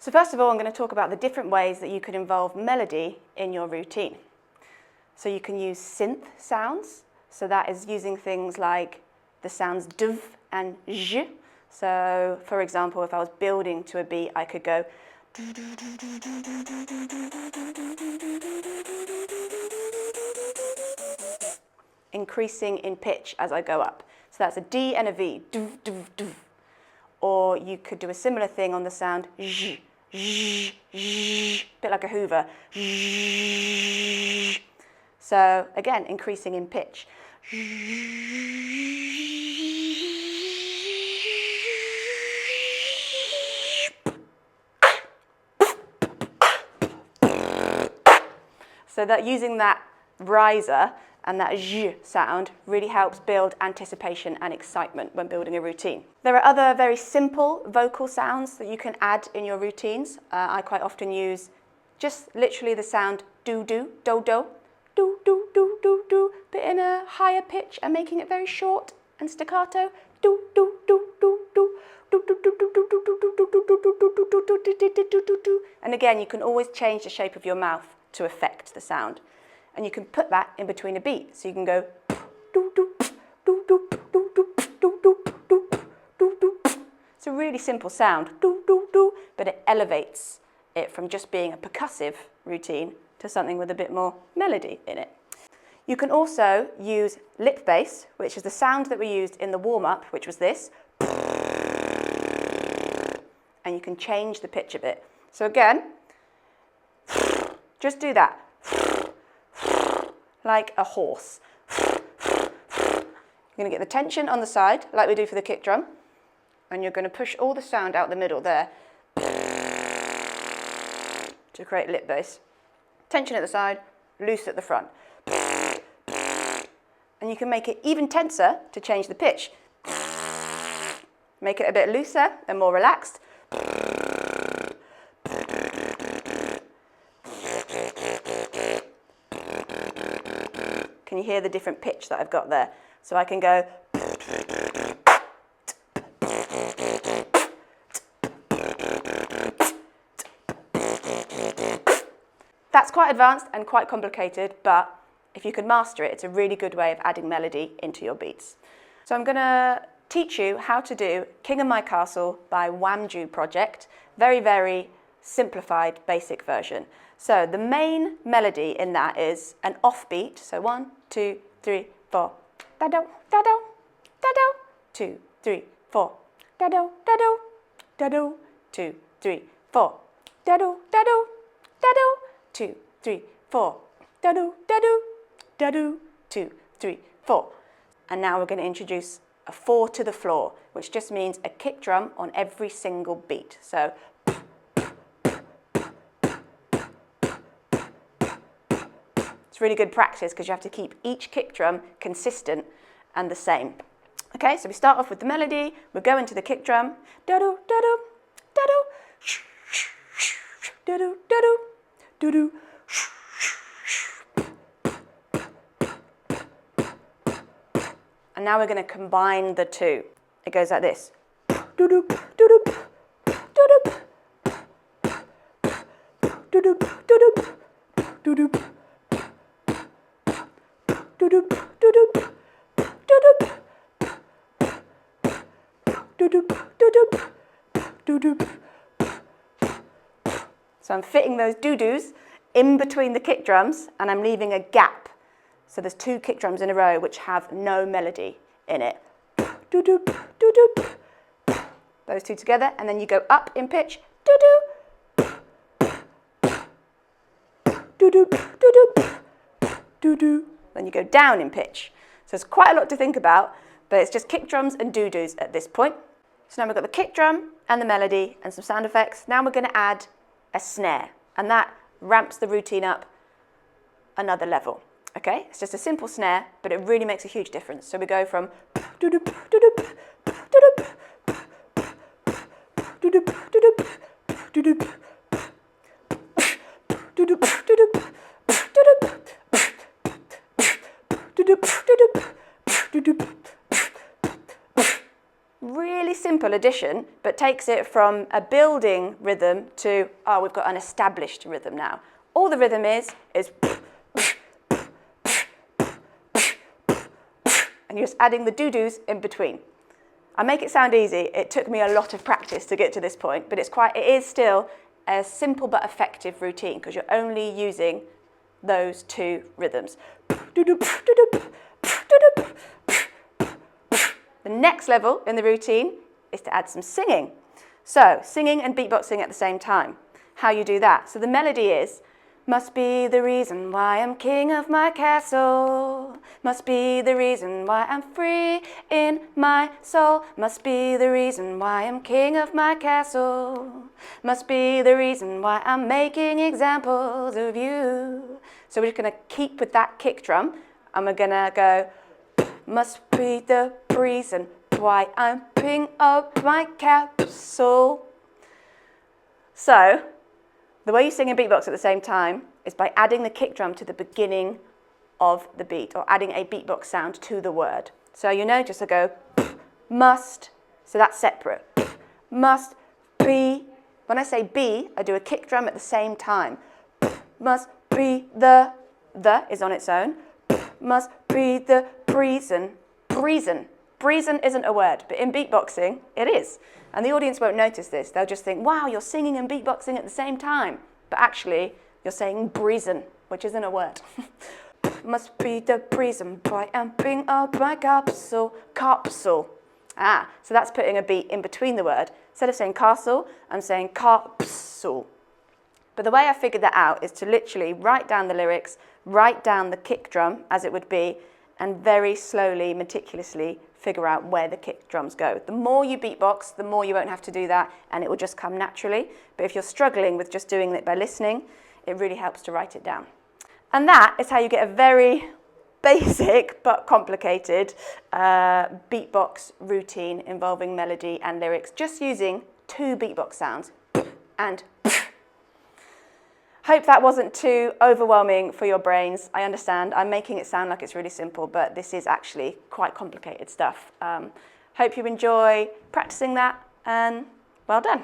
So first of all, I'm going to talk about the different ways that you can involve melody in your routine. So you can use synth sounds. So that is using things like the sounds dv and j. So for example, if I was building to a beat, I could go increasing in pitch as I go up. So that's a D and a V. Or you could do a similar thing on the sound j, j, j, a bit like a Hoover. So again, increasing in pitch. So that using that riser and that zh sound really helps build anticipation and excitement when building a routine. There are other very simple vocal sounds that you can add in your routines. I quite often use just literally the sound do-do, do-do, do-do-do-do-do, but in a higher pitch and making it very short and staccato. Do-do-do-do-do, do-do-do-do-do-do-do-do-do-do-do-do-do-do-do. And again, you can always change the shape of your mouth to affect the sound. And you can put that in between a beat. So you can go it's a really simple sound, but it elevates it from just being a percussive routine to something with a bit more melody in it. You can also use lip bass, which is the sound that we used in the warm-up, which was this. And you can change the pitch of it. So again, just do that. Like a horse. You're going to get the tension on the side, like we do for the kick drum, and you're going to push all the sound out the middle there to create lip bass. Tension at the side, loose at the front. And you can make it even tenser to change the pitch. Make it a bit looser and more relaxed. Can you hear the different pitch that I've got there? So I can go. That's quite advanced and quite complicated, but if you can master it, it's a really good way of adding melody into your beats. So I'm going to teach you how to do King of My Castle by Wamdue Project. Very, very simplified, basic version. So the main melody in that is an offbeat. So 1, 2, 3, 4. Da-do, da-do, da-do. 2, 3, 4. Da-do, da-do, da-do. 2, 3, 4. Da-do, da-do, da-do. 2, 3, 4. Da-do, da-do, da-do. 2, 3, 4. And now we're going to introduce a 4 to the floor, which just means a kick drum on every single beat. So it's really good practice because you have to keep each kick drum consistent and the same. Okay, so we start off with the melody, we go into the kick drum. Da-do, da-do, da-do, da-do, da-do, da-do. And now we're going to combine the two. It goes like this. Do-do, do-do, do-do, do-do, do-do, do-do. So I'm fitting those doo-doos in between the kick drums and I'm leaving a gap. So there's 2 kick drums in a row which have no melody in it. Doo-doo, doo-doo. Those 2 together and then you go up in pitch. Doo-doo. Doo-doo, doo-doo, doo-doo. Then you go down in pitch. So there's quite a lot to think about, but it's just kick drums and doo-doos at this point. So now we've got the kick drum and the melody and some sound effects. Now we're going to add a snare, and that ramps the routine up another level. Okay, it's just a simple snare, but it really makes a huge difference. So we go from doo-doo, doo-doo, doo-doo, doo-doo, doo-doo, doo-doo, doo-doo, really simple addition, but takes it from a building rhythm to, oh, we've got an established rhythm now. All the rhythm is and you're just adding the doo-doos in between. I make it sound easy. It took me a lot of practice to get to this point, but it is still a simple but effective routine because you're only using those two rhythms. The next level in the routine is to add some singing. So, singing and beatboxing at the same time. How you do that? So the melody is, must be the reason why I'm king of my castle. Must be the reason why I'm free in my soul. Must be the reason why I'm king of my castle. Must be the reason why I'm making examples of you. So we're just going to keep with that kick drum and we're going to go, must be the reason why I'm king of my castle. So, the way you sing and beatbox at the same time is by adding the kick drum to the beginning of the beat, or adding a beatbox sound to the word. So you know, just to go, must, so that's separate. Must be, when I say be, I do a kick drum at the same time. Must be the is on its own. Must be the reason. Breezin isn't a word, but in beatboxing, it is. And the audience won't notice this. They'll just think, wow, you're singing and beatboxing at the same time. But actually, you're saying breezin, which isn't a word. Must be the reason why I'm picking up my capsule. Capsule. Ah, so that's putting a beat in between the word. Instead of saying castle, I'm saying capsule. But the way I figured that out is to literally write down the lyrics, write down the kick drum as it would be, and very slowly, meticulously figure out where the kick drums go. The more you beatbox, the more you won't have to do that, and it will just come naturally. But if you're struggling with just doing it by listening, it really helps to write it down. And that is how you get a very basic but complicated beatbox routine involving melody and lyrics, just using two beatbox sounds, and hope that wasn't too overwhelming for your brains. I understand. I'm making it sound like it's really simple, but this is actually quite complicated stuff. Hope you enjoy practicing that, and well done.